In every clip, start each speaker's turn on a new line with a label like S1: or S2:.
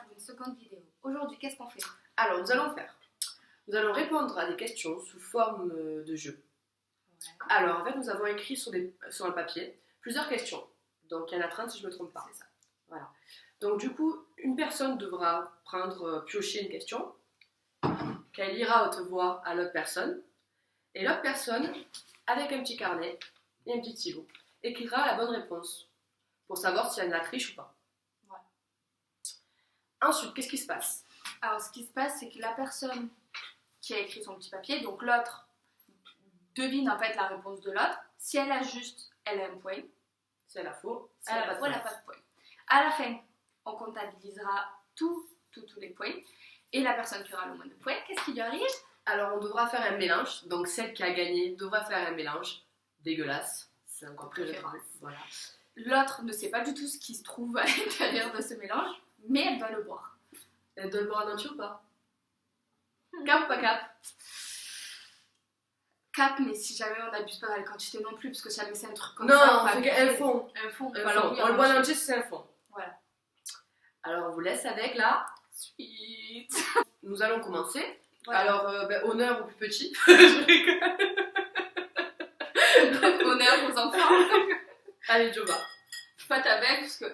S1: pour une seconde vidéo. Aujourd'hui, qu'est-ce qu'on fait?
S2: Alors, nous allons répondre à des questions sous forme de jeu.
S1: Ouais.
S2: Alors, en fait, nous avons écrit sur le papier plusieurs questions. Donc, il y en a 30 si je ne me trompe pas.
S1: C'est ça.
S2: Voilà. Donc, du coup, une personne devra piocher une question qu'elle lira à haute voix à l'autre personne. Et l'autre personne, avec un petit carnet et un petit stylo, écrira la bonne réponse pour savoir si elle la triche ou pas.
S1: Ouais.
S2: Ensuite, qu'est-ce qui se passe?
S1: Alors, ce qui se passe, c'est que la personne qui a écrit son petit papier, donc l'autre, devine en fait la réponse de l'autre. Si elle a juste, elle a un point.
S2: Si elle a faux,
S1: Si elle a faux, elle n'a pas de point. À la fin, on comptabilisera tous les points. Et la personne qui aura le moins de points, qu'est-ce qui lui arrive?
S2: Alors, on devra faire un mélange. Donc, celle qui a gagné devra faire un mélange dégueulasse. C'est encore plus répandu. Voilà.
S1: L'autre ne sait pas du tout ce qui se trouve à l'intérieur de ce mélange, mais elle doit le boire.
S2: Elle doit le boire en entier ou pas? Cap ou pas cap?
S1: Cap, mais si jamais on n'abuse pas dans les quantités non plus, parce que jamais c'est un truc comme
S2: non,
S1: ça.
S2: Non, c'est un fond.
S1: Un fond.
S2: Alors, on le boit en entier, c'est un fond.
S1: Voilà.
S2: Alors, on vous laisse avec la
S1: suite.
S2: Nous allons commencer.
S1: Voilà.
S2: Alors, honneur au plus petit.
S1: Honneur aux enfants.
S2: Allez, Joba.
S1: Pas ta belle, parce que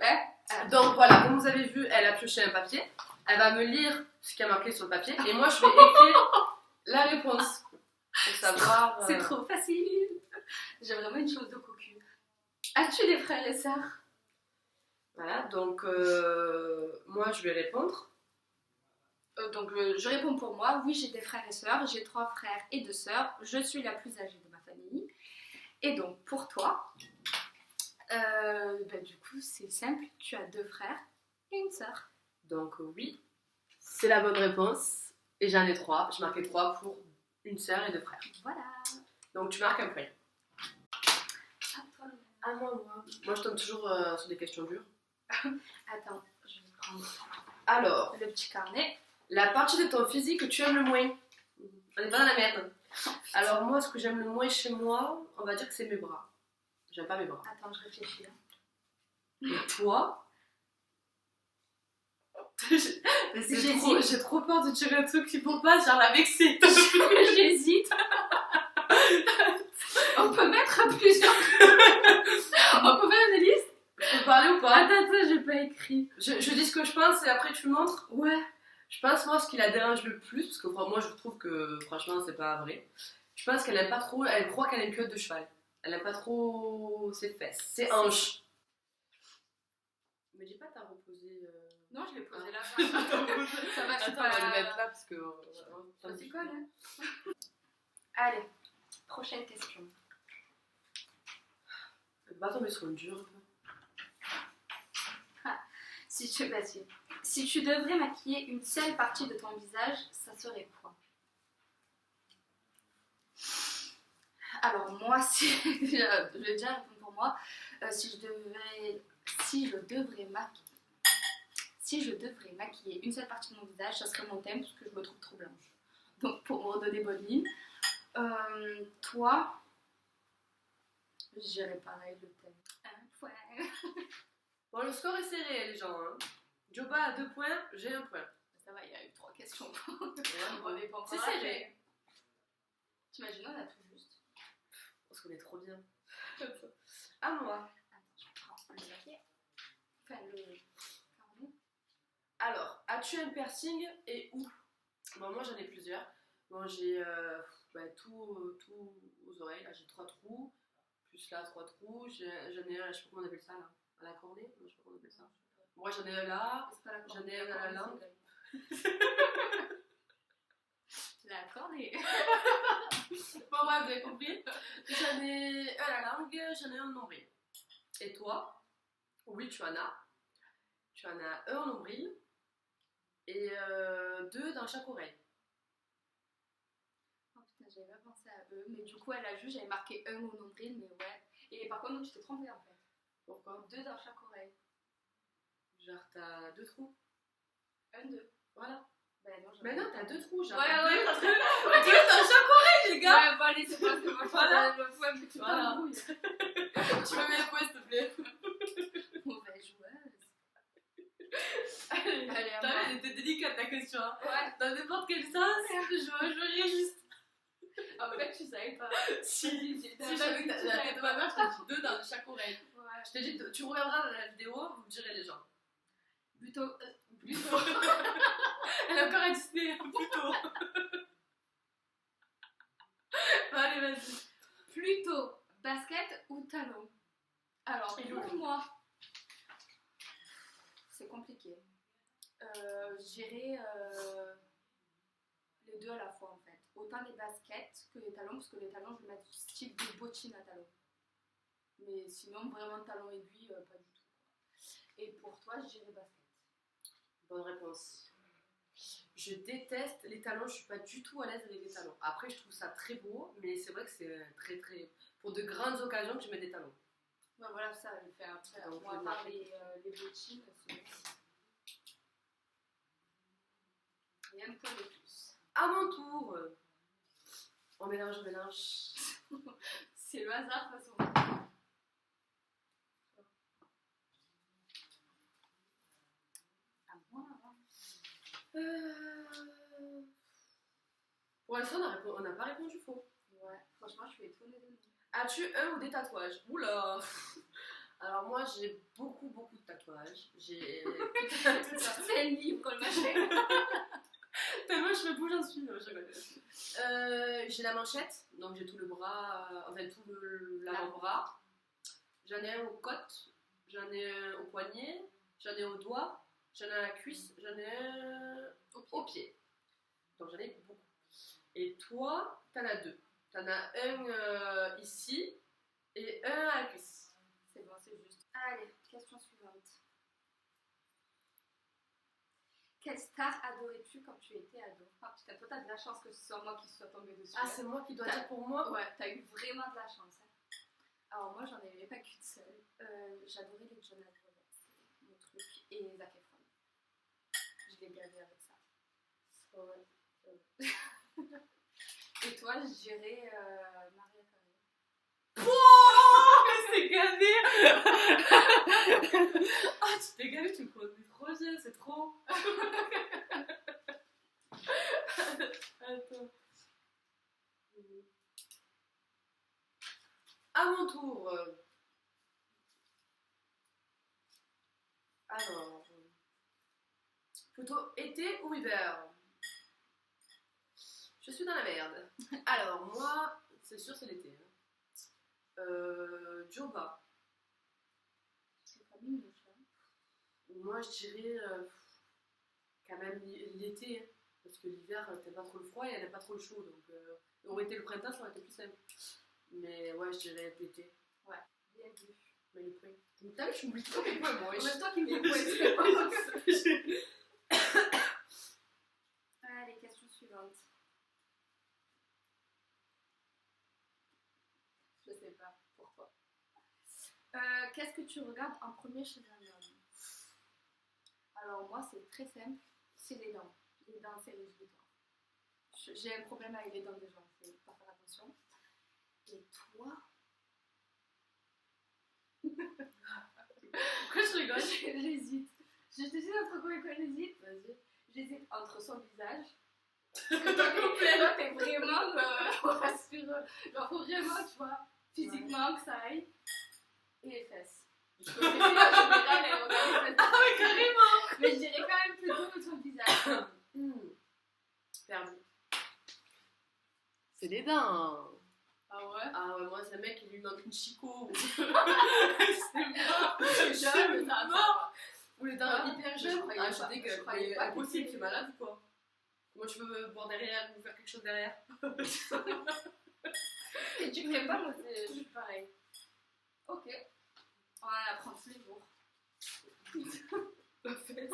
S2: Donc voilà, comme vous avez vu, elle a pioché un papier. Elle va me lire ce qui a marqué sur le papier. Et moi, je vais écrire la réponse. Pour savoir.
S1: C'est trop facile. J'ai vraiment une chose de cocu. As-tu des frères et sœurs?
S2: Voilà, donc moi, je vais répondre.
S1: Donc je réponds pour moi. Oui, j'ai des frères et sœurs. J'ai 3 frères et 2 sœurs. Je suis la plus âgée de ma famille. Et donc pour toi, du coup c'est simple. Tu as 2 frères et une sœur.
S2: Donc oui, c'est la bonne réponse. Et j'en ai 3. J'ai marqué 3 pour une sœur et 2 frères.
S1: Voilà.
S2: Donc tu marques un point.
S1: À moi.
S2: Moi je tombe toujours sur des questions dures.
S1: Attends, je vais prendre
S2: alors
S1: le petit carnet.
S2: La partie de ton physique que tu aimes le moins. On est pas dans la merde. Alors moi, ce que j'aime le moins chez moi, on va dire que c'est mes bras. J'aime pas mes bras.
S1: Attends, je réfléchis.
S2: Et toi? J'ai trop peur de tirer un truc qui faut pas, genre la vexer.
S1: J'hésite. On peut mettre plusieurs. On peut faire une liste.
S2: Je peux parler ou pas?
S1: Attends, j'ai pas écrit.
S2: Je dis ce que je pense et après tu montres.
S1: Ouais.
S2: Je pense moi ce qui la dérange le plus, parce que moi je trouve que franchement c'est pas vrai. Je pense qu'elle aime pas trop, elle croit qu'elle a une queue de cheval. Elle aime pas trop ses fesses, ses hanches. Me dis pas t'as reposé.
S1: Non, je l'ai posé là. Ça va, je
S2: Attends, on va le mettre là parce que.
S1: Ça décolle, hein. Allez, prochaine question.
S2: Va tomber sur une dure.
S1: Si tu devrais maquiller une seule partie de ton visage, ça serait quoi? Alors moi, je vais déjà répondre pour moi. Si je devrais maquiller une seule partie de mon visage, ça serait mon thème parce que je me trouve trop blanche. Donc pour me redonner bonne mine. Toi, je dirais pareil le thème. Un point.
S2: Bon, le score est serré, les gens. Hein. Joba a 2 points, j'ai 1 point.
S1: Ça va, il y a eu 3 questions.
S2: On
S1: est pas encore
S2: c'est serré.
S1: T'imagines, on a tout juste.
S2: Parce qu'on est trop bien. À moi.
S1: Attends, je prends le papier. Enfin, le carnet.
S2: Alors, as-tu un piercing et où? Bon, moi j'en ai plusieurs. Bon, j'ai tout aux oreilles. Là, j'ai 3 trous. Plus là, 3 trous. J'en ai un, je sais pas comment on appelle ça là. À la cornée? Non, je sais pas comment on appelle ça. Moi j'en ai un là. J'en ai un à la langue.
S1: La cornée.
S2: Bon, bref, vous avez compris. J'en ai un à la langue, j'en ai un au nombril. Et toi? Oui, tu en as. Tu en as un au nombril et 2 dans chaque oreille.
S1: Oh putain, j'avais pas pensé à eux. Mais du coup, à la juge, j'avais marqué un au nombril, mais ouais. Et par contre, non, tu t'es trompée en fait.
S2: Pourquoi?
S1: 2 dans chaque oreille.
S2: Genre, t'as 2 trous.
S1: 1, 2.
S2: Voilà.
S1: Ben non,
S2: Mais non, t'as 2 trous, genre.
S1: Ouais,
S2: deux dans chaque oreille, les gars.
S1: Ouais, bon, allez, c'est pas
S2: Voilà.
S1: mais tu
S2: Voilà.
S1: t'embrouilles.
S2: Tu me mets le point, s'il te plaît.
S1: Mauvaise joueuse.
S2: Allez.
S1: Allez, à
S2: T'as
S1: moi.
S2: vu, elle était délicate ta question. Hein.
S1: Ouais.
S2: Dans n'importe quel sens, je riais juste.
S1: En fait, tu savais pas.
S2: Si,
S1: Si,
S2: j'avais vu la tête de ma mère, je t'ai dit 2 dans chaque oreille.
S1: Ouais.
S2: Je t'ai dit, tu regarderas la vidéo, vous me direz les gens.
S1: Plutôt.
S2: Elle a encore un Disney, hein, plutôt. Allez, vas-y.
S1: Plutôt basket ou talon? Alors,
S2: Et
S1: pour
S2: Lolo.
S1: moi, c'est compliqué. Je dirais les deux à la fois en fait. Autant les baskets que les talons, parce que les talons, je vais mettre style de bottines à talons. Mais sinon, vraiment talons aiguilles, pas du tout. Et pour toi, je dirais basket.
S2: Bonne réponse. Je déteste les talons, je suis pas du tout à l'aise avec les talons. Après, je trouve ça très beau, mais c'est vrai que c'est très très. Pour de grandes occasions que je mets des talons.
S1: Ben voilà, ça, je le fais après.
S2: Donc,
S1: Moi, à part les bottines, c'est rien de quoi de plus.
S2: À mon tour. On mélange, on mélange.
S1: C'est le hasard, de toute façon. À moi, hein.
S2: Pour l'instant, on n'a pas répondu faux.
S1: Ouais, franchement, je suis étonnée de nous.
S2: As-tu un ou des tatouages? Oula. Alors moi, j'ai beaucoup de tatouages. J'ai
S1: Tout ça, c'est le livre, le machin.
S2: tellement je sais pas où j'en suis. Non, je rigole. J'ai la manchette, donc j'ai tout le bras, enfin tout l'avant-bras. J'en ai un aux côtes, j'en ai un au poignet, j'en ai au doigt, j'en ai à la cuisse, j'en ai un au pied. Donc j'en ai beaucoup. Et toi, t'en as 2. T'en as un ici et un à la cuisse.
S1: C'est bon, c'est juste. Allez, question suivante. Quelle star adorais-tu quand tu étais ado? Ah putain, toi t'as de la chance que ce soit moi qui soit tombée dessus.
S2: Ah, c'est moi qui dois dire pour moi?
S1: Ouais, t'as eu vraiment de la chance. Hein. Alors moi, j'en aimais pas qu'une seule. J'adorais les Jonas Brothers, mon truc, et Zac Efron. Je l'ai gavé avec ça.
S2: Ouais.
S1: Et toi, je dirais Maria Carey.
S2: Oh, c'est gavé. Ah, tu t'es gavé, tu me connais trop bien, c'est trop. Attends. À mon tour. Alors. Plutôt été ou hiver? Je suis dans la merde. Alors, moi, c'est sûr, c'est l'été. Hein. Djoba.
S1: C'est pas mignon, ça.
S2: Moi, je dirais quand même l'été. Hein, parce que l'hiver, t'aimes pas trop le froid et elle n'aime pas trop le chaud. Donc, aurait été le printemps, ça aurait été plus simple. Mais ouais, je dirais l'été.
S1: Ouais, bien vu.
S2: Mais les points. T'as vu, je m'oublie trop mes points, moi.
S1: C'est toi qui me les c'est pas Allez, question suivante. Je sais pas pourquoi. Qu'est-ce que tu regardes en premier chez un homme? Alors moi, c'est très simple. C'est les dents. Les dents, c'est rédhibitoire. J'ai un problème avec les dents des gens. Faut pas faire attention. Et toi?
S2: Pourquoi je rigole?
S1: J'hésite. Je te dis entre quoi et quoi j'hésite?
S2: Vas-y.
S1: J'hésite entre son visage. Parce que toi, t'es vraiment sur. Genre, faut vraiment, tu vois, physiquement que ça aille. Et les fesses. Je connais en général les regards les fesses.
S2: Ah oui, carrément.
S1: Mais je dirais quand même plutôt son visage.
S2: Perdu. C'est les dents.
S1: Ah ouais?
S2: Ah ouais, moi, c'est un mec qui lui manque une chicot. C'est mort.
S1: C'est jeune, ça.
S2: mort. Ou les dents
S1: Ah,
S2: hyper
S1: je
S2: jeunes.
S1: croyais
S2: Ah,
S1: pas.
S2: je suis dégueu.
S1: Je croyais
S2: Mais
S1: pas
S2: impossible,
S1: que
S2: tu es malade ou quoi? Moi, tu peux boire derrière ou faire quelque chose derrière.
S1: Et tu crées pas, moi, je suis pareil. Ok. On en apprend tous les jours.
S2: La fesse.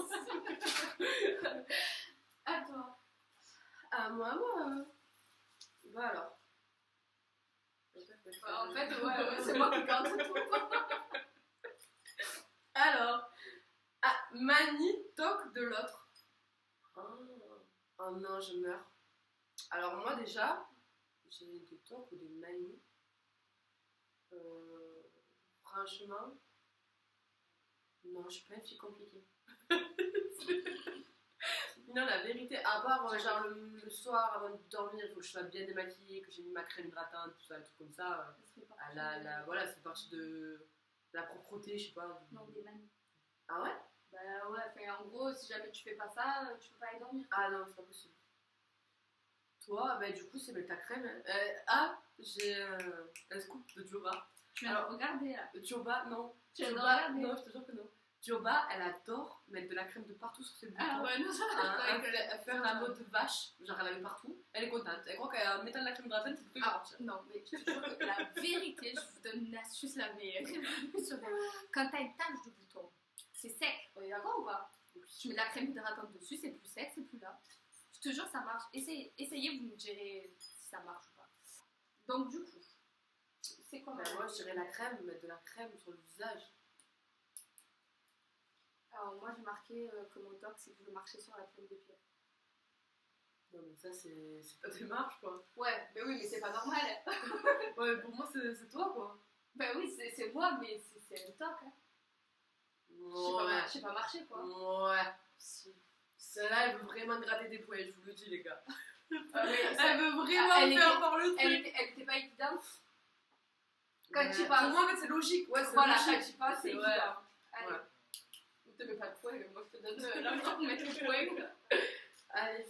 S1: À toi.
S2: Ah, moi. Bah alors.
S1: En fait, ouais, c'est moi qui garde tout.
S2: Alors. Ah, manie toc de l'autre. Oh non, je meurs. Alors moi déjà, j'ai des tocs ou des manies. Franchement, non, je suis pas une fille compliquée. Non, la vérité, à part genre le soir avant de dormir, il faut que je sois bien démaquillée, que j'ai mis ma crème hydratante, tout ça, des trucs comme ça. Voilà, c'est partie de la propreté, je sais pas.
S1: Non, des manies.
S2: Ah ouais?
S1: Bah ouais, enfin, en gros, si jamais tu fais pas ça, tu peux pas aller dormir.
S2: Ah non, c'est pas possible. Toi, bah du coup, c'est mettre ta crème. Hein. J'ai un scoop de Dioba.
S1: Tu viens de regarder là.
S2: Dioba, non.
S1: Tu viens de
S2: Dioba,
S1: regarder.
S2: non, je te jure que non. Dioba, elle adore mettre de la crème de partout sur ses boutons.
S1: Ah ouais, non, ça
S2: Faire la mode vache, genre elle la met partout. Elle est contente. Elle croit qu'en mettant de la crème de ratane, ça peut partir.
S1: Non, mais je te jure que la vérité, je vous donne une astuce la meilleure. Quand t'as une tache de bouton, c'est sec. On est d'accord ou pas? Tu mets de la crème hydratante dessus, c'est plus sec, c'est plus là. Je te jure, ça marche. Essayez, vous me direz si ça marche ou pas. Donc, du coup, c'est quoi?
S2: Moi, je dirais la crème, mettre de la crème sur le visage.
S1: Alors, moi, j'ai marqué que mon doc, c'est que je marchais sur la crème des pieds.
S2: Non, mais ça, c'est pas des marches, quoi.
S1: Ouais, mais oui, mais c'est pas normal.
S2: Ouais, pour moi, c'est toi, quoi.
S1: Ben oui, c'est moi, mais c'est un toc. Hein.
S2: Ouais.
S1: Je sais pas marcher, quoi.
S2: Ouais. Si. Celle-là, elle veut vraiment gratter des poils, je vous le dis, les gars.
S1: Elle
S2: veut vraiment faire par le truc.
S1: Elle était pas évidente. Quand tu parles.
S2: Pour moi, en fait, c'est logique. Ouais, c'est
S1: voilà,
S2: logique.
S1: quand tu parles, c'est évident. Allez.
S2: Ouais.
S1: Ne te mets pas de poing, moi je te donne l'argent pour mettre le poing.
S2: Allez,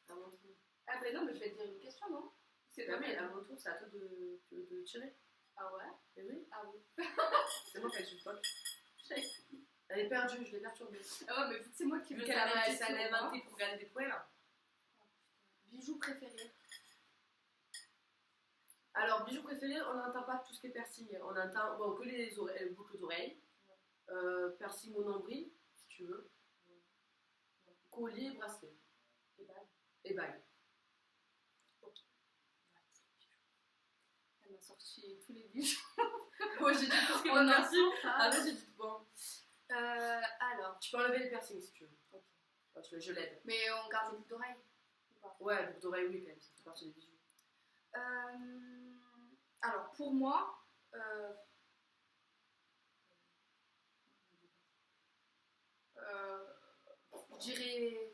S2: à mon tour.
S1: Ah ben non, mais je vais te dire une question, non?
S2: C'est pas mais à mon tour, c'est à toi de tirer.
S1: Ah ouais?
S2: Et oui.
S1: Ah oui.
S2: C'est moi qui ai le pote. Elle est perdue, je l'ai perturbée.
S1: Ah ouais, mais vu que c'est moi qui veux
S2: qu'elle a inventé pour gagner des points là.
S1: Bijoux préférés.
S2: Alors, bijoux préférés, on n'entend pas tout ce qui est piercing. On entend que les boucles d'oreilles, piercing au nombril, si tu veux, collier, bracelet. Et bague.
S1: Ok. Elle m'a sorti tous les bijoux.
S2: Moi j'ai dit tout ce qui est
S1: On
S2: piercing. Ah, vas-y, dis bon.
S1: Alors.
S2: Tu peux enlever les piercings si tu veux.
S1: Ok.
S2: Enfin, je l'aide.
S1: Mais on garde les boucles d'oreilles ou pas?
S2: Ouais, boucles d'oreilles, oui, quand même, ça fait partie des bijoux.
S1: Alors, pour moi, je dirais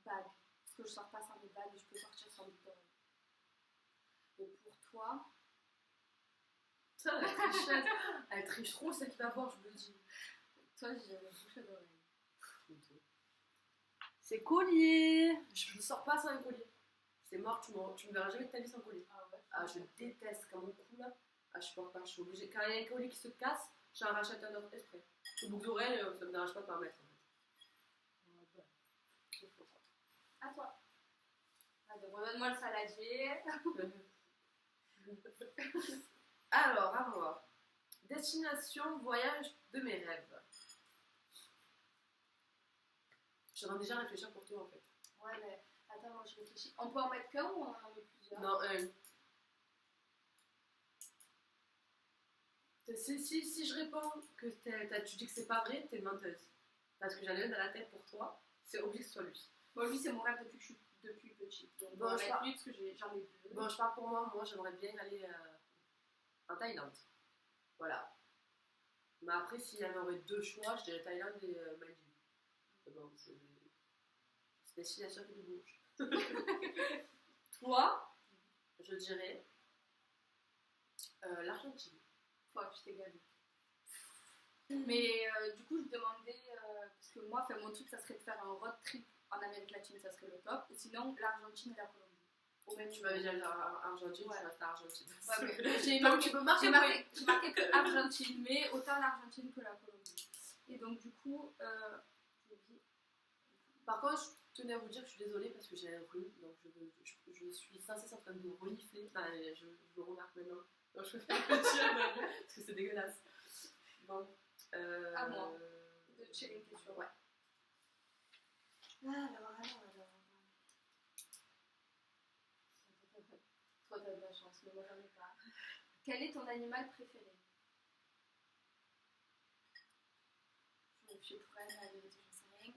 S1: bague. Parce que je sors pas sans mes bagues et je peux sortir sans boucle d'oreille. Et pour toi,
S2: ça, elle triche trop, celle qui va boire, je vous le dis.
S1: toi, je dirais boucle d'oreille.
S2: C'est collier. Je ne sors pas sans un collier. C'est mort, tu me verras jamais de ta vie sans collier.
S1: Ah ouais.
S2: Ah, je déteste quand mon cou là. Ah, je supporte pas, je suis obligée. Quand il y a un collier qui se casse, j'en rachète un autre exprès. Le boucle d'oreille, ça me dérange pas de pas en mettre en fait.
S1: À toi. Allez, redonne-moi le saladier.
S2: Alors, à moi. Destination, voyage de mes rêves. J'aimerais déjà réfléchir pour toi en fait.
S1: Ouais, mais attends, moi je réfléchis. On peut en mettre qu'un ou on en met plusieurs?
S2: Non, si je réponds que tu dis que c'est pas vrai, t'es une menteuse. Parce que j'en ai un dans la tête pour toi, c'est obligé que ce soit lui.
S1: Bon, lui, c'est mon rêve depuis petit. Donc,
S2: bon, je
S1: parle lui parce que j'en ai deux.
S2: Bon, je parle pour moi. Moi, j'aimerais bien aller en Thaïlande. Voilà. Mais après, s'il y en aurait deux choix, je dirais Thaïlande et Maldives. Bon, c'est destination qui bouge. Toi, je dirais l'Argentine.
S1: Ouais, je t'ai gagné. Mais du coup, je demandais, parce que moi, mon truc, ça serait de faire un road trip en Amérique latine, ça serait le top. Et sinon, l'Argentine et la Colombie.
S2: Tu m'avais dit Argentine,
S1: ouais.
S2: Tu restes à Argentine.
S1: Ouais,
S2: j'ai marqué
S1: que Argentine, mais autant l'Argentine que la Colombie. Et donc, du coup,
S2: par contre, je tenais à vous dire que je suis désolée parce que j'ai un rhume, donc je suis sans cesse en train de renifler. Enfin, je le remarque maintenant. Donc, je fais un petit parce que c'est dégueulasse. Bon.
S1: À moi de tirer une question. Ouais. Alors. Toi, t'as de la chance, mais moi, j'en ai pas. Quel est ton animal préféré? Je suis pour elle, la vérité, j'en sais rien.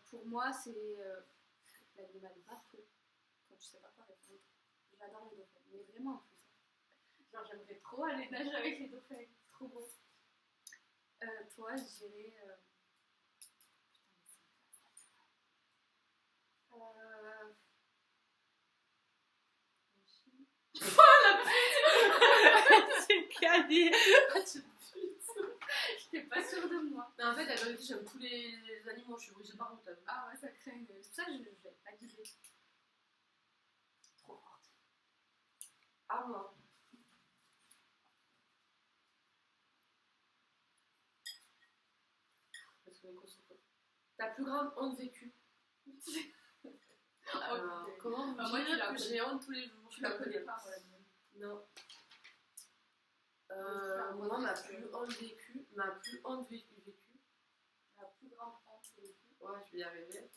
S1: Pour moi, c'est l'animal bateau. Quand tu sais pas quoi répondre. J'adore les dauphins, mais vraiment en plus. Genre, j'aimerais trop aller nager avec les dauphins. Trop beau. Toi, je dirais.
S2: tu putes.
S1: J'étais pas sûre de moi.
S2: Non, en fait, la vérité, j'aime tous les animaux, je suis obligée par contre.
S1: Ah ouais, ça craint. C'est pour ça que je vais pas guider.
S2: Trop forte. À moi. Parce qu'on est concentré. Ta plus grande honte vécue. Comment vous
S1: moi,
S2: dire que j'ai honte tous les jours?
S1: Tu la connais pas, ouais.
S2: Non. Moi, ma plus honte vécue. Ma plus honte vécue.
S1: La plus grande honte vécue.
S2: Ouais, je vais y arriver.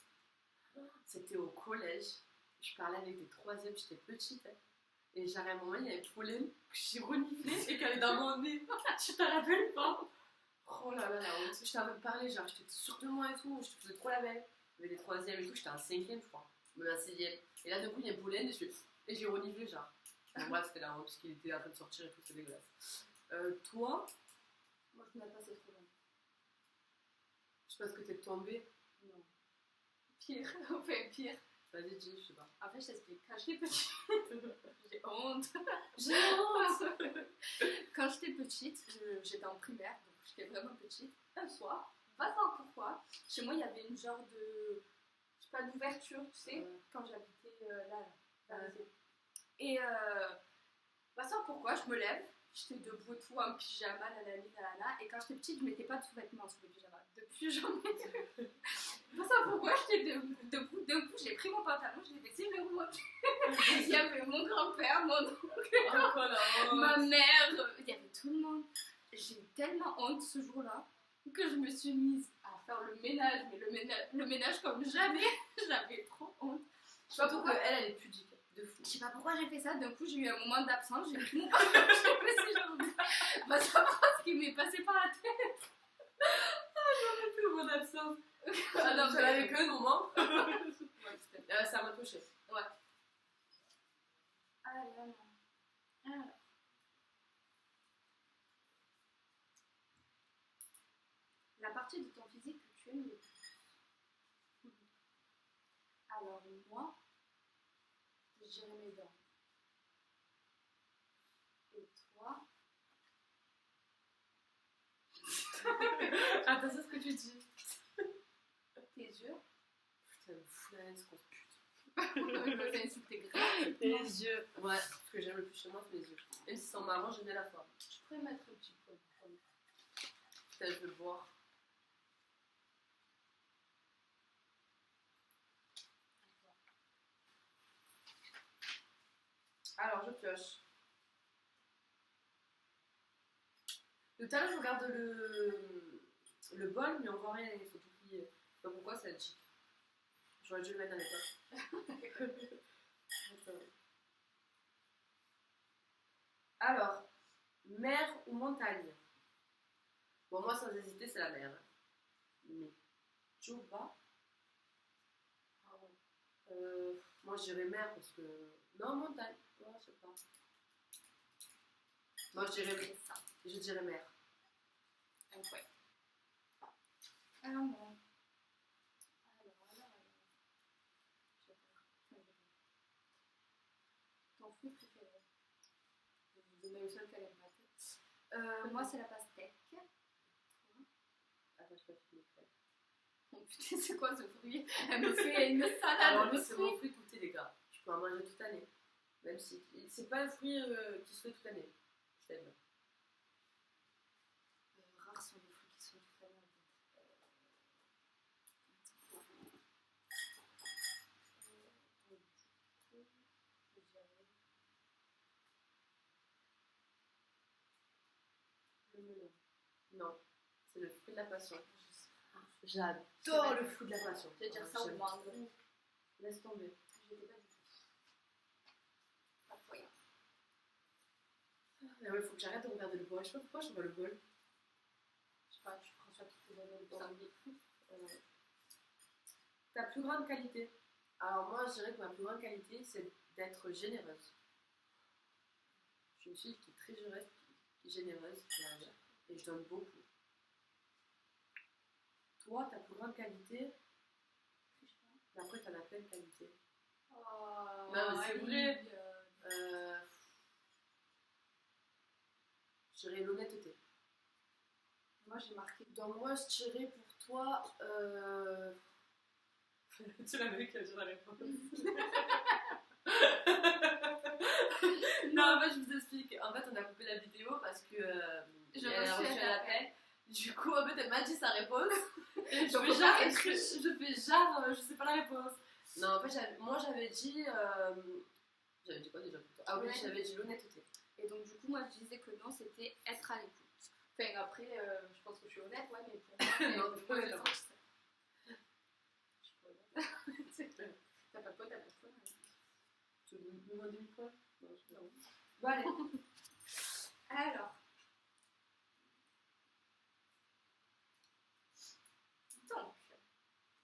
S2: C'était au collège. Je parlais avec des troisièmes, j'étais petite. Hein. Et j'avais un moment, il y avait Pauline que j'ai reniflé et qu'elle est dans mon nez. Tu t'en rappelles pas? Oh là là, la honte. Je t'avais parlé, genre, j'étais sûre de moi et tout. Je te faisais trop la belle. Il y avait des troisièmes et tout, j'étais en cinquième, je crois. Même en sixième. Et là, d'un coup, il y a Pauline et j'ai reniflé, genre. Bon, bref, c'était la honte parce qu'il était en train de sortir et tout, c'était dégueulasse. Toi?
S1: Moi, je n'ai pas assez trop long.
S2: Je pense que t'es tombée.
S1: Non. Pire, enfin pire.
S2: Vas-y, dis, je sais pas.
S1: En fait, je t'explique. Quand j'étais petite, j'ai honte.
S2: J'ai honte.
S1: Quand j'étais petite, j'étais en primaire, donc j'étais vraiment petite. Un soir, pas savoir pourquoi, chez moi il y avait une genre de, je sais pas, d'ouverture, tu sais, quand j'habitais là. Et pas savoir pourquoi, je me lève, j'étais debout et tout, en pyjama, nanana, et quand j'étais petite, je mettais pas de sous-vêtements sous les pyjamas. Depuis, j'en mets. Pas savoir pourquoi, j'étais debout, d'un coup, j'ai pris mon pantalon, je l'ai baissé, mais remonté. Il y avait mon grand-père, mon oncle, ma mère, il y avait tout le monde. J'ai eu tellement honte ce jour-là que je me suis mise à faire le ménage, mais le ménage comme jamais. J'avais trop honte.
S2: Je sais pas pourquoi elle est pudique. De fou.
S1: Je sais pas pourquoi j'ai fait ça, d'un coup j'ai eu un moment d'absence, j'ai pris mon pantalon, j'ai baissé genre. Bah ça va ce qui m'est passé par la tête.
S2: J'en ai plus le moment d'absence. Ah non, mais avec eux, moment. Ça m'a touché.
S1: Ouais. Allez, alors. La partie de ton physique que tu aimes le plus. Alors moi, je dirais mes dents. Et toi?
S2: Attends, c'est ce que tu dis.
S1: Tes yeux?
S2: Putain, me fout la haine, ce qu'on se pute.
S1: Je me fais insulter grave.
S2: Les yeux. Ouais, ce que j'aime le plus chez moi, c'est les yeux. Même si c'est en marrant, j'aime bien la forme.
S1: Je pourrais mettre un petit peu.
S2: Putain, je veux le voir. Alors, je pioche. Tout à l'heure, je regarde le bol, mais on voit rien, ils sont tout pliés. Je sais pas pourquoi, c'est chic. J'aurais dû le mettre à l'époque. Alors, mer ou montagne? Bon, moi, sans hésiter, c'est la mer. Mais, Joba. Moi, je dirais mer parce que. Non, montagne. Ouais, je sais pas. Moi, je dirais ça. Je dirais mer.
S1: Ouais. Alors, non. Ton fruit préféré? Je vais vous donner le seul qu'elle aime pas. Moi, c'est la pastèque. Toi?
S2: Attends, je peux finir.
S1: Oh putain, c'est quoi ce fruit? Elle me fait une salade.
S2: Alors, lui, c'est mon fruit goûté, les gars. Je peux en manger toute l'année. Même si. C'est pas un fruit qui se fait toute l'année. Je t'aime.
S1: Rares sont les fruits qui sont toute l'année.
S2: Le melon. Non, c'est le fruit de la passion. J'adore le fruit de la passion.
S1: Je vais dire ça au moins.
S2: Laisse tomber.
S1: J'étais pas du tout. Pas de rien.
S2: Ah ouais, faut que j'arrête de regarder le bol. Je sais pas pourquoi je vois le bol.
S1: Je sais pas, tu prends ça toutes les années
S2: Ça
S1: dans
S2: me
S1: le
S2: défoule. Ta plus grande qualité? Alors moi, je dirais que ma plus grande qualité, c'est d'être généreuse. Je suis une fille qui est très généreuse, et je donne beaucoup. Toi, ta plus grande qualité, mais après, t'en as plein de qualités.
S1: Oh,
S2: Non, mais c'est vrai. Je dirais l'honnêteté.
S1: Moi, j'ai marqué.
S2: Donc moi, je dirais pour toi... Tu l'avais que j'ai la réponse. Non, en fait, je vous explique. En fait, on a coupé la vidéo parce que elle a reçu un appel. Du coup, en fait, elle m'a dit sa réponse. Et je fais genre, je sais pas la réponse. Non, en fait, moi, j'avais dit... J'avais dit quoi déjà pour toi? Ah oui, j'avais dit l'honnêteté.
S1: Et donc, du coup, moi, je disais que non, c'était être à l'écoute. Enfin, après, je pense que je suis honnête, ouais, mais pour moi,
S2: non, t'es pas honnête.
S1: Je suis pas honnête. T'as pas de poids, t'as pas de poids.
S2: Tu veux me demander une fois? Non, je sais pas.
S1: Bon, allez. Alors. Donc.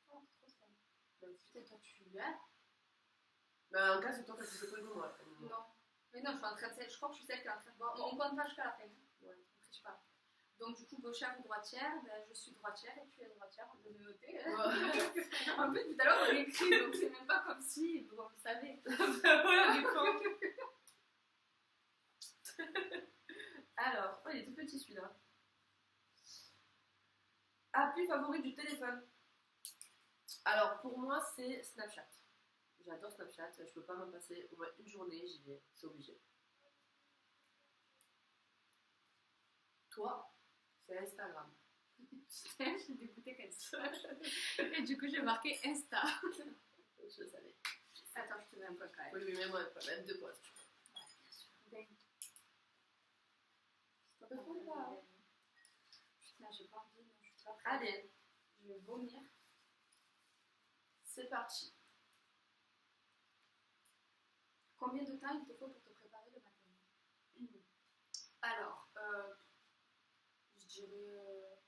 S1: Oh, trop simple. Putain, toi, tu l'as?
S2: Bah, en cas, c'est toi qui as fait le moi.
S1: Non. Mais non, je suis en train de... Je crois que je suis celle qui est en train de boire. On compte pas jusqu'à la fin.
S2: Ouais.
S1: On triche pas. Donc, du coup, gauchère ou droitière, ben, je suis droitière et tu es droitière, on peut noter.
S2: Ouais.
S1: En plus, tout à l'heure, on écrit, donc c'est même pas comme si vous le savez.
S2: Ouais, du coup. Alors, oh, il est tout petit celui-là. Appli favori du téléphone. Alors, pour moi, c'est Snapchat. J'adore Snapchat, je peux pas m'en passer au moins une journée, j'y vais, c'est obligé. Toi, c'est Instagram.
S1: Putain, je suis dégoûtée qu'elle soit. Et du coup, j'ai marqué Insta.
S2: Je savais.
S1: Attends, je te mets un peu quand même.
S2: Oui, mais moi, même 2 points.
S1: Ouais, bien sûr. Ben.
S2: Ça peut trop pas.
S1: Putain, j'ai pas envie, non, je suis pas prête.
S2: Allez,
S1: Je vais vomir.
S2: c'est parti.
S1: Combien de temps il te faut pour te préparer le matin? Alors, je dirais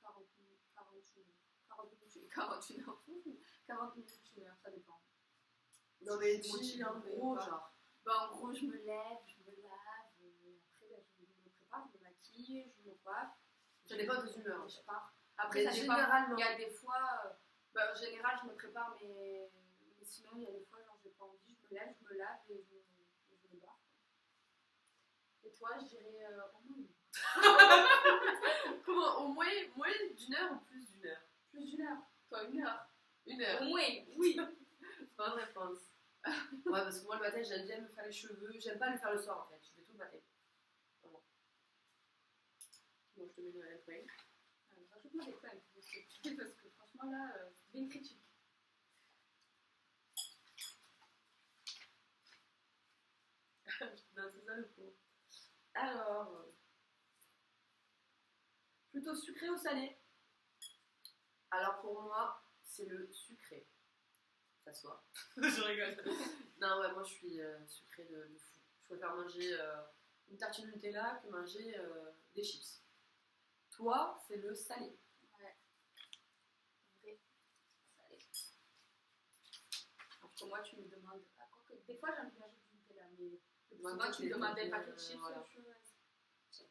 S1: 40 minutes, 41 heures. 40 minutes, 1 heure, ça dépend.
S2: Non, mais
S1: Je suis
S2: dis en
S1: motivée,
S2: gros,
S1: pas.
S2: genre.
S1: Bah, en gros, je me lève, je me lave, après, bah, je me prépare, je me maquille, je me coiffe.
S2: Ça dépend des humeurs.
S1: Je pars. Après, ça dépend.
S2: Généralement.
S1: Il y a des fois, bah, en général, je me prépare, mais sinon, il y a des fois, genre, j'ai pas envie, je me lève, je me lave et je me barre. Et toi, je dirais au moins une heure.
S2: Comment? Au moins d'une heure ou plus d'une heure?
S1: Plus d'une heure. Toi, 1 heure.
S2: 1 heure.
S1: Au moins, oui.
S2: Bonne réponse. Ouais, parce que moi le matin j'aime bien me faire les cheveux. J'aime pas le faire le soir en fait. Je fais tout le matin. Vraiment. Bon, je te mets dans la poêle.
S1: Rajoute-moi des points parce que franchement là, c'est bien critique.
S2: Non, c'est ça le coup. Alors. Plutôt sucré ou salé? Alors pour moi, c'est le sucré. Ça se voit. Je rigole. Non, ouais, moi je suis sucré de fou. Je préfère manger une tartine Nutella que manger des chips. Toi, c'est le salé.
S1: Ouais. Vrai. Salé. Alors, pour moi, tu me demandes. Ah, quoi que, des fois, j'aime bien ajouter du Nutella, mais souvent, tu me demandes des paquets de chips.
S2: Voilà. Je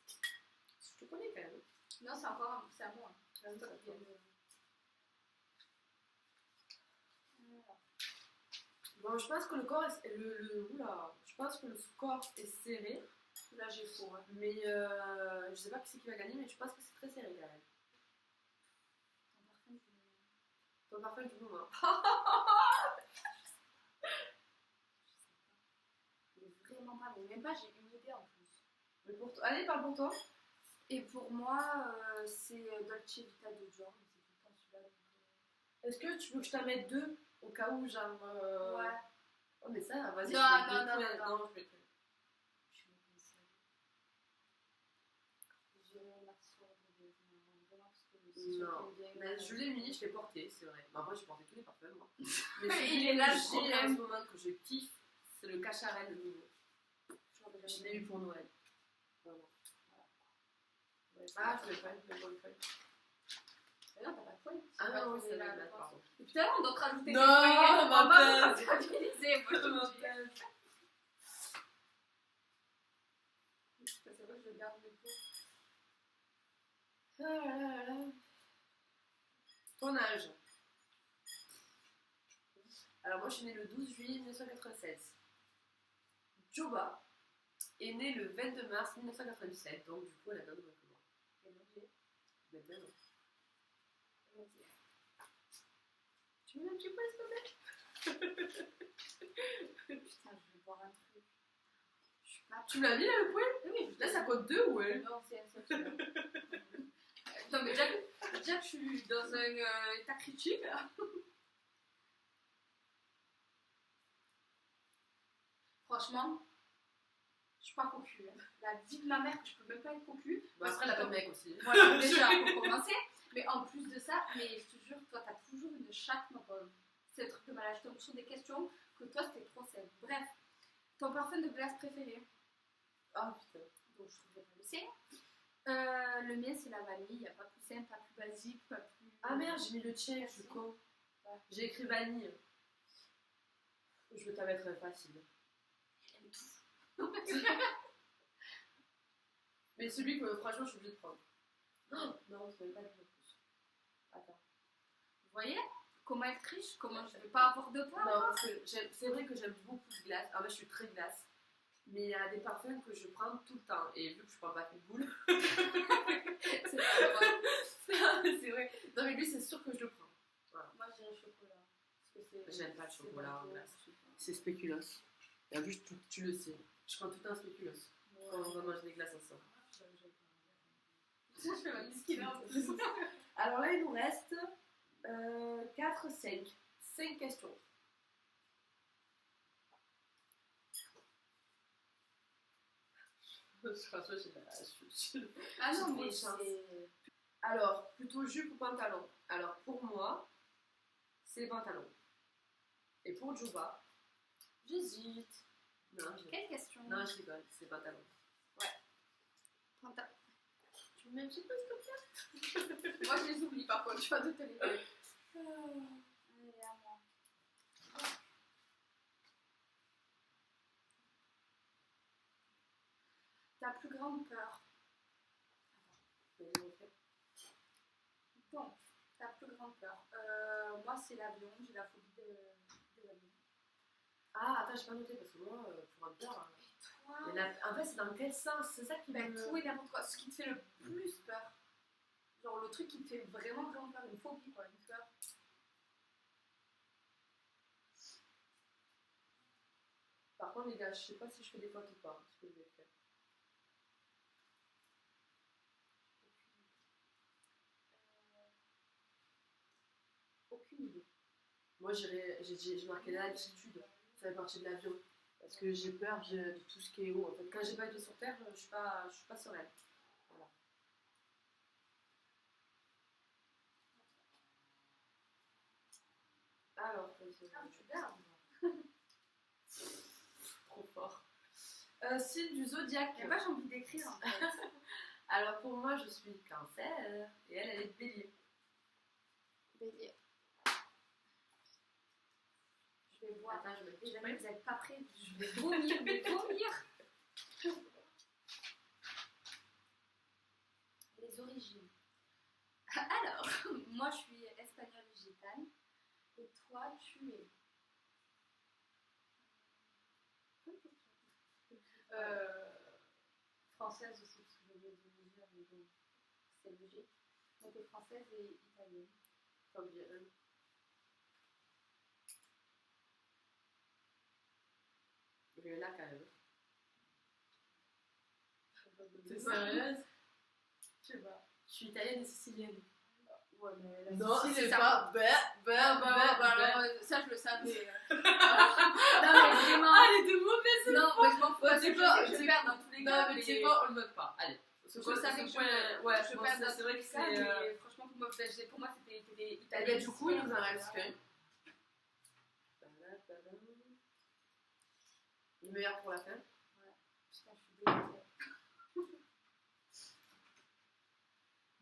S2: te connais quand même.
S1: Non, c'est encore c'est à moi.
S2: Ah,
S1: C'est toi
S2: ça
S1: qui viens
S2: va.
S1: de. Alors.
S2: Bon, je pense que le corps est, oula, je pense que le score est serré,
S1: Là, j'ai faux. Hein.
S2: mais je sais pas qui c'est qui va gagner, mais je pense que c'est très serré quand même. Ton parfum du moment.
S1: Mais vraiment pas, mais même pas, j'ai une idée en plus.
S2: Mais pour toi, allez, parle pour toi.
S1: Et pour moi, c'est Dolce Vita de Dior, mais c'est tout le temps celui-là. Donc,
S2: Est-ce que tu veux que je t'en mette 2 au cas où, genre.
S1: Ouais.
S2: Oh, mais ça, vas-y.
S1: Non,
S2: je
S1: non,
S2: vais
S1: non.
S2: je vais
S1: Je suis pas ça. J'irai Maxwell vraiment parce que c'est sûr
S2: Non,
S1: qu'il aime bien.
S2: mais je l'ai mis, je l'ai porté, c'est vrai. Bah, moi, j'ai porté tous les parfums, moi. Mais
S1: Il
S2: celui
S1: est là,
S2: que
S1: le
S2: j'ai
S1: problème.
S2: en ce moment que je kiffe, c'est le Cacharel de nouveau. Je l'ai eu pour Noël. Vraiment. Ah, je l'ai pas eu, je l'ai pas eu.
S1: Mais non, t'as pas de points.
S2: Ah non, oui,
S1: c'est
S2: c'est
S1: la
S2: vrai,
S1: réponse.
S2: pardon.
S1: Et tout à l'heure, on doit te rajouter
S2: Non,
S1: des points. On va
S2: ma
S1: pas comptabiliser, moi je te le dis. C'est vrai que je garde les points.
S2: Ah là là là. Ton âge? Alors moi je suis née le 12 juillet 1996. Joba, est née le 22 mars 1997, donc du coup elle a 9 ans que moi.
S1: Et donc, j'ai
S2: 21 ans.
S1: 21.
S2: Tu veux un petit peu, s'il te plaît?
S1: Putain, je vais boire un truc. Je suis pas.
S2: Tu me l'as mis là le point?
S1: Oui,
S2: Là ça compte 2 ou elle?
S1: Non, c'est un seul. Non, mais déjà que je suis dans un état critique là. Franchement, je suis pas cocu. Hein. La vie de ma mère, je peux même pas être cocu.
S2: Bon, après elle a pas de mec aussi.
S1: Voilà, déjà pour commencer. Mais en plus de ça, mais je te jure, toi t'as toujours une chatte, ma pauvre. C'est le truc de malade. Je tombe sur des questions que toi c'était trop simple. Bref, ton parfum de glace préféré?
S2: Ah putain.
S1: Donc je trouverai pas le sien. Le mien c'est la vanille, il n'y a pas plus simple, pas plus basique, pas plus.
S2: Ah merde, j'ai mis le tien, je suis con.
S1: Ouais.
S2: J'ai écrit vanille. Je vais t'en mettre facile.
S1: Elle aime tout.
S2: Mais celui que franchement je suis obligée de prendre. Oh, non, c'est même pas le plus. Attends.
S1: Vous voyez comment elle triche? Comment je vais pas avoir de points?
S2: Non, parce que c'est vrai que j'aime beaucoup de glace. En fait, je suis très glace. Mais il y a des parfums que je prends tout le temps. Et vu que je prends pas Pitbull,
S1: C'est pas grave.
S2: c'est vrai. Non, mais lui, c'est sûr que je le prends. Voilà.
S1: Moi j'ai un chocolat. Parce que c'est.
S2: J'aime pas le chocolat en
S1: c'est
S2: glace.
S1: je sais pas.
S2: C'est spéculoos. Et en plus, tu le sais. Je prends tout le temps spéculoos.
S1: Ouais.
S2: Quand on va manger des glaces ensemble.
S1: Je fais ma biscuit en plus.
S2: Alors là, il nous reste 4, 5. 5 questions. François,
S1: Ah non,
S2: trop
S1: mais
S2: de chance.
S1: c'est.
S2: Alors, plutôt jupe ou pantalon? Alors, pour moi, c'est les pantalons. Et pour Juba, j'hésite. Non,
S1: Quelle question?
S2: non, je rigole, c'est les pantalons.
S1: Panta-
S2: Tu me mets un petit peu, s'il te plaît?
S1: Moi je les oublie parfois, tu vas de téléphone. Allez, à moi. Ta plus grande peur?
S2: Vas-y, on fait.
S1: Donc, ta plus grande peur. Moi, c'est l'avion. J'ai la phobie de l'avion.
S2: Ah, attends, j'ai pas noté parce que moi, pour un peur.
S1: Toi,
S2: En fait, c'est dans quel sens? C'est ça qui
S1: ben,
S2: me.
S1: tout et n'importe quoi. Ce qui te fait le plus peur. Genre le truc qui te fait vraiment, vraiment peur. Une phobie, quoi. Une peur.
S2: Par contre, les gars, je sais pas si je fais des fautes ou pas. Ce que je vais faire.
S1: Aucune idée.
S2: Moi, j'ai marqué l'altitude. Ça fait partie de l'avion. Parce que j'ai peur de tout ce qui est haut. En fait, quand j'ai pas été sur Terre, je suis pas sereine. Voilà. Alors,
S1: Ah, tu gardes.
S2: trop fort. Signe du zodiaque.
S1: J'ai pas envie d'écrire en fait.
S2: Alors, pour moi, je suis Cancer. Et elle est Bélier.
S1: Bélier. Je vais boire.
S2: Attends, je me
S1: Les amis, vous n'êtes pas prêts. Je vais vomir, mais vomir. Les origines. Alors, moi je suis espagnole gitane. Et toi, tu es. Française aussi, parce que je viens du Niger, mais bon, c'est logique. Donc, t'es française et italienne.
S2: Comme bien. Je vais là quand même. T'es sérieuse?
S1: Je sais pas.
S2: Je suis italienne et sicilienne.
S1: Ouais, mais la
S2: Non,
S1: Sicile,
S2: c'est
S1: ça-
S2: pas.
S1: alors, ça je le savais. Non, mais vraiment.
S2: Ah, elle était mauvaise!
S1: Non, mais je m'en fous.
S2: Ouais,
S1: parce
S2: c'est
S1: que
S2: pas-
S1: je sais que je perds dans tous les
S2: Non,
S1: cas.
S2: mais tu sais quoi, on le note pas. Allez.
S1: Je savais que
S2: ouais,
S1: je
S2: bon,
S1: perds dans
S2: c'est
S1: tous
S2: vrai
S1: les
S2: que
S1: cas,
S2: c'est.
S1: mais franchement, pour moi, c'était
S2: Eh
S1: italien.
S2: bien, du coup, il nous en reste qu'un. Le meilleur pour la fin.
S1: Putain, je suis dégoûtée.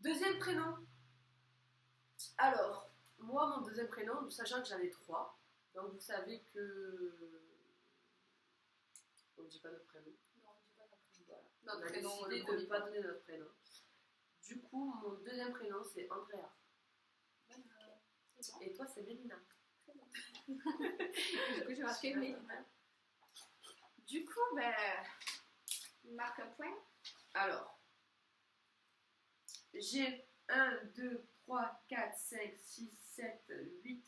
S2: Deuxième prénom. Alors, moi, mon deuxième prénom, sachant que j'en ai 3, donc vous savez que. On ne dit pas notre prénom.
S1: Non, on dit pas notre prénom.
S2: Voilà.
S1: Notre
S2: On a
S1: prénom,
S2: décidé
S1: le
S2: de
S1: premier
S2: ne pas donner notre prénom. Du coup, mon deuxième prénom, c'est Andrea.
S1: C'est bon.
S2: Et toi, c'est Mélina.
S1: Très bon. Du coup, j'ai marqué Mélina. Du coup, ben. Marque un point.
S2: Alors, j'ai 1, 2, 3, 4, 5, 6, 7, 8,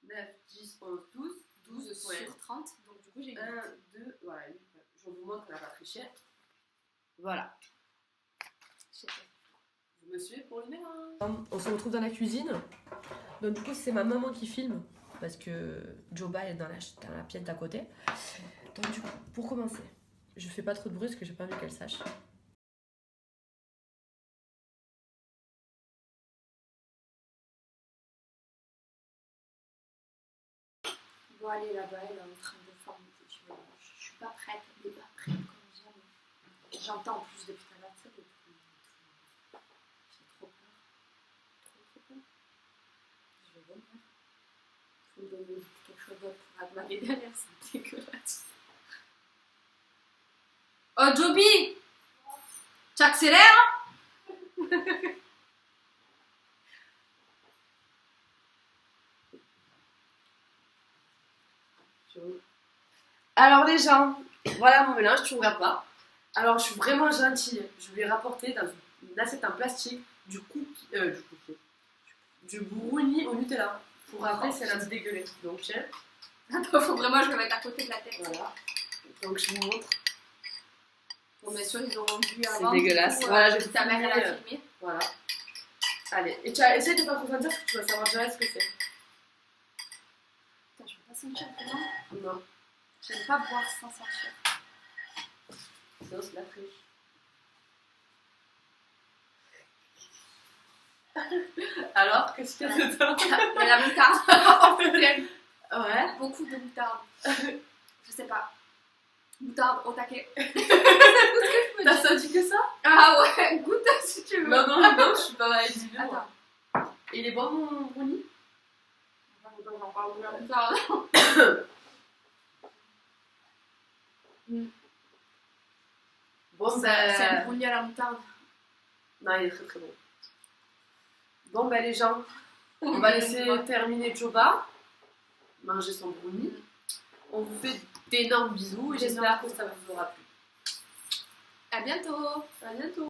S2: 9, 10, 11, 12. 12 points.
S1: Sur 30, donc du coup j'ai
S2: 1, 2, voilà, 8 points. Je vous montre qu'on n'a pas triché. Voilà. Vous me suivez pour le mélange. On se retrouve dans la cuisine. Donc du coup c'est ma maman qui filme parce que Joba est dans la pièce d'à côté. Donc du coup, pour commencer, je fais pas trop de bruit parce que j'ai pas envie qu'elle sache.
S1: Bon allez là-bas, elle est en train de former le petit mélange. Je suis pas prête, elle est pas prête comme jamais. J'entends en plus depuis tout à l'heure, tu sais, j'ai trop peur. Trop peur. Je vais venir. Faut me donner quelque chose d'autre pour avaler derrière, c'est dégueulasse. Oh Joby, tu accélères?
S2: Alors les gens, voilà mon mélange, tu ne regardes pas. Alors je suis vraiment gentille. Je lui ai rapporté dans une assiette en plastique du brownie au Nutella. Pour après, c'est la dégueuler. Donc tiens.
S1: Attends, faut vraiment que je me mette à côté de la tête.
S2: Voilà. Donc je vous montre.
S1: Bon, bien sûr, ils auront vu
S2: C'est
S1: avant.
S2: dégueulasse.
S1: Coup,
S2: voilà, j'ai
S1: ta mère, elle a filmé.
S2: Voilà. Allez, et tu essaie de pas trop sentir parce que tu vas savoir jamais ce que c'est.
S1: Putain, je veux pas sentir vraiment.
S2: Non.
S1: J'aime pas boire sans sentir.
S2: Sinon, c'est la triche. Alors, qu'est-ce qu'il y a dedans?
S1: Il y a la moutarde.
S2: Ouais.
S1: Beaucoup de moutarde. Je sais pas. Moutarde au taquet.
S2: T'as senti que ça?
S1: Ah ouais, goûte si tu veux.
S2: Non, je suis pas mal éduquée.
S1: Attends.
S2: Et il est bon mon brownie?
S1: J'en parle de la moutarde.
S2: Bon,
S1: C'est un brownie à la moutarde.
S2: Non, il est très très bon. Bon, ben les gens, on va laisser terminer Joba, manger son brownie. On vous fait d'énormes bisous et j'espère que ça vous aura plu.
S1: À bientôt.
S2: À bientôt.